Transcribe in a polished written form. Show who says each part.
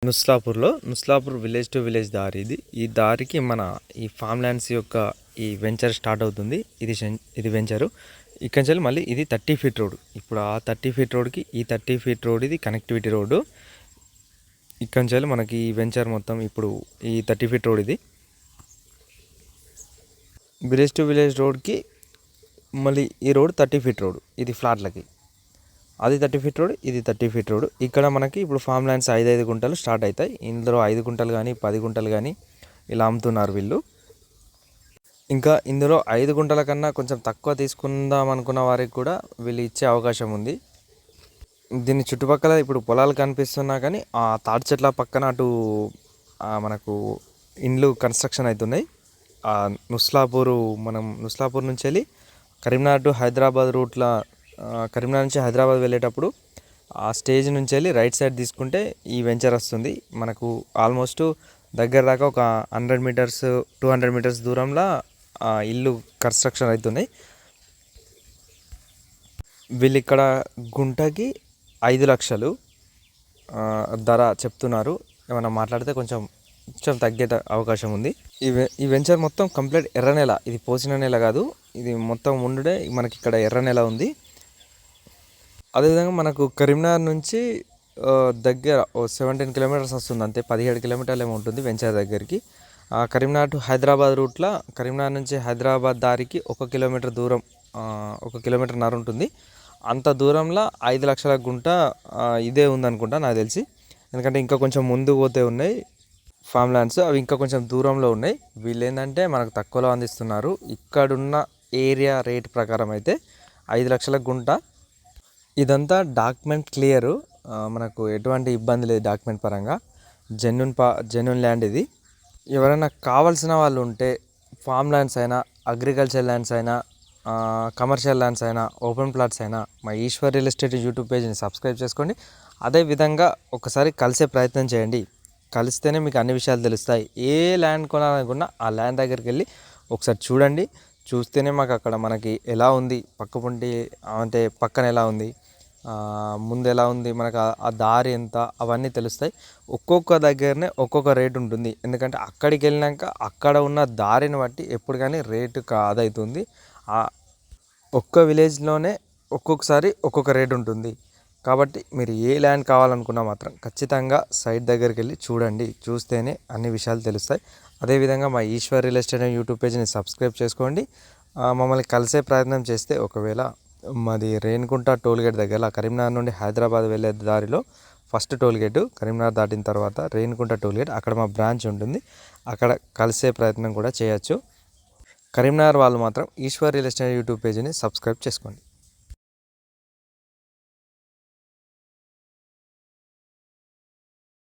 Speaker 1: Nustulapur village to village దారి ఇది. ఈ దారికి మన ఈ ఫామ్ ల్యాండ్స్ యొక్క ఈ వెంచర్ స్టార్ట్ అవుతుంది. ఇది వెంచరు. ఇక్కడి నుంచి మళ్ళీ ఇది 30 ఫీట్ రోడ్. ఇప్పుడు ఆ 30 ఫీట్ రోడ్కి ఈ 30 ఫీట్ రోడ్ ఇది కనెక్టివిటీ రోడ్డు. ఇక్కడి నుంచి మనకి ఈ వెంచర్ మొత్తం ఇప్పుడు ఈ 30 ఫీట్ రోడ్ ఇది విలేజ్ టు విలేజ్ రోడ్కి. మళ్ళీ ఈ రోడ్ 30 ఫీట్ రోడ్, ఇది ఫ్లాట్లకి. అది 30 ఫీట్ రోడ్, ఇది 30 ఫీట్ రోడ్. ఇక్కడ మనకి ఇప్పుడు ఫామ్ ల్యాండ్స్ 5 గుంటలు స్టార్ట్ అవుతాయి. ఇందులో 5 గుంటలు కానీ 10 గుంటలు కానీ ఇలా అమ్ముతున్నారు వీళ్ళు. ఇంకా ఇందులో 5 గుంటల కన్నా కొంచెం తక్కువ తీసుకుందాం అనుకున్న వారికి కూడా వీళ్ళు ఇచ్చే అవకాశం ఉంది. దీని చుట్టుపక్కల ఇప్పుడు పొలాలు కనిపిస్తున్నా కానీ ఆ తాటి చెట్ల పక్కన అటు మనకు ఇండ్లు కన్స్ట్రక్షన్ అవుతున్నాయి. నుస్లాపూర్ నుంచి వెళ్ళి కరీంనగర్ టు హైదరాబాద్ రూట్లో, కరీంనగర్ నుంచి హైదరాబాద్ వెళ్ళేటప్పుడు ఆ స్టేజ్ నుంచి వెళ్ళి రైట్ సైడ్ తీసుకుంటే ఈ వెంచర్ వస్తుంది. మనకు ఆల్మోస్ట్ దగ్గర దాకా ఒక 100 మీటర్స్ 200 మీటర్స్ దూరంలో ఇల్లు కన్స్ట్రక్షన్ అవుతున్నాయి. వీళ్ళు ఇక్కడ గుంటకి 5 లక్షలు ధర చెప్తున్నారు. ఏమైనా మాట్లాడితే కొంచెం తగ్గే అవకాశం ఉంది. ఈ వెంచర్ మొత్తం కంప్లీట్ ఎర్ర నేల, ఇది పోసిన నేల కాదు. ఇది మొత్తం ఉండే మనకి ఇక్కడ ఎర్ర నేల ఉంది. అదేవిధంగా మనకు కరీంనగర్ నుంచి దగ్గర 17 కిలోమీటర్స్ వస్తుంది, అంతే 17 కిలోమీటర్లు ఏమో ఉంటుంది వెంచర్ దగ్గరికి. కరీంనగర్ టు హైదరాబాద్ రూట్లో కరీంనగర్ నుంచి హైదరాబాద్ దారికి 1 కిలోమీటర్ దూరం, 1 కిలోమీటర్న్నర ఉంటుంది. అంత దూరంలో 5 లక్షల గుంట ఇదే ఉందనుకుంటా నాకు తెలిసి. ఎందుకంటే ఇంకా కొంచెం ముందు పోతే ఉన్నాయి ఫామ్ ల్యాండ్స్, అవి ఇంకా కొంచెం దూరంలో ఉన్నాయి. వీళ్ళు ఏంటంటే మనకు తక్కువలో అందిస్తున్నారు. ఇక్కడున్న ఏరియా రేట్ ప్రకారం అయితే 5 లక్షల గుంట. ఇదంతా డాక్యుమెంట్ క్లియరు, మనకు ఎటువంటి ఇబ్బంది లేదు డాక్యుమెంట్ పరంగా. జెన్యున్ ల్యాండ్ ఇది. ఎవరైనా కావాల్సిన వాళ్ళు ఉంటే ఫామ్ ల్యాండ్స్ అయినా, అగ్రికల్చర్ ల్యాండ్స్ అయినా, కమర్షియల్ ల్యాండ్స్ అయినా, ఓపెన్ ప్లాట్స్ అయినా మా ఈశ్వర్ రియల్ ఎస్టేట్ యూట్యూబ్ పేజ్ని సబ్స్క్రైబ్ చేసుకోండి. అదేవిధంగా ఒకసారి కలిసే ప్రయత్నం చేయండి. కలిస్తేనే మీకు అన్ని విషయాలు తెలుస్తాయి. ఏ ల్యాండ్ కొనాలనుకున్నా ఆ ల్యాండ్ దగ్గరికి వెళ్ళి ఒకసారి చూడండి. చూస్తేనే మాకు అక్కడ మనకి ఎలా ఉంది, పక్కపుంటి అంటే పక్కన ఎలా ఉంది, ముందు ఎలా ఉంది, మనకు ఆ దారి ఎంత, అవన్నీ తెలుస్తాయి. ఒక్కొక్క దగ్గరనే ఒక్కొక్క రేటు ఉంటుంది. ఎందుకంటే అక్కడికి వెళ్ళినాక అక్కడ ఉన్న దారిని బట్టి ఎప్పుడు కానీ రేటు అదవుతుంది. ఒక్క విలేజ్లోనే ఒక్కొక్కసారి ఒక్కొక్క రేటు ఉంటుంది. కాబట్టి మీరు ఏ ల్యాండ్ కావాలనుకున్నా మాత్రం ఖచ్చితంగా సైట్ దగ్గరికి వెళ్ళి చూడండి. చూస్తేనే అన్ని విషయాలు తెలుస్తాయి. అదేవిధంగా మా ఈశ్వర్ రియల్ ఎస్టేట్ యూట్యూబ్ పేజ్ని సబ్స్క్రైబ్ చేసుకోండి. మమ్మల్ని కలిసే ప్రయత్నం చేస్తే, ఒకవేళ మాది రేణిగుంట టోల్గేట్ దగ్గర కరీంనగర్ నుండి హైదరాబాద్ వెళ్ళే దారిలో ఫస్ట్ టోల్గేటు, కరీంనగర్ దాటిన తర్వాత రేణిగుంట టోల్గేట్, అక్కడ మా బ్రాంచ్ ఉంటుంది. అక్కడ కలిసే ప్రయత్నం కూడా చేయొచ్చు. కరీంనగర్ వాళ్ళు మాత్రం ఈశ్వర్ రియల్ ఎస్టేట్ యూట్యూబ్ పేజ్ని సబ్స్క్రైబ్ చేసుకోండి.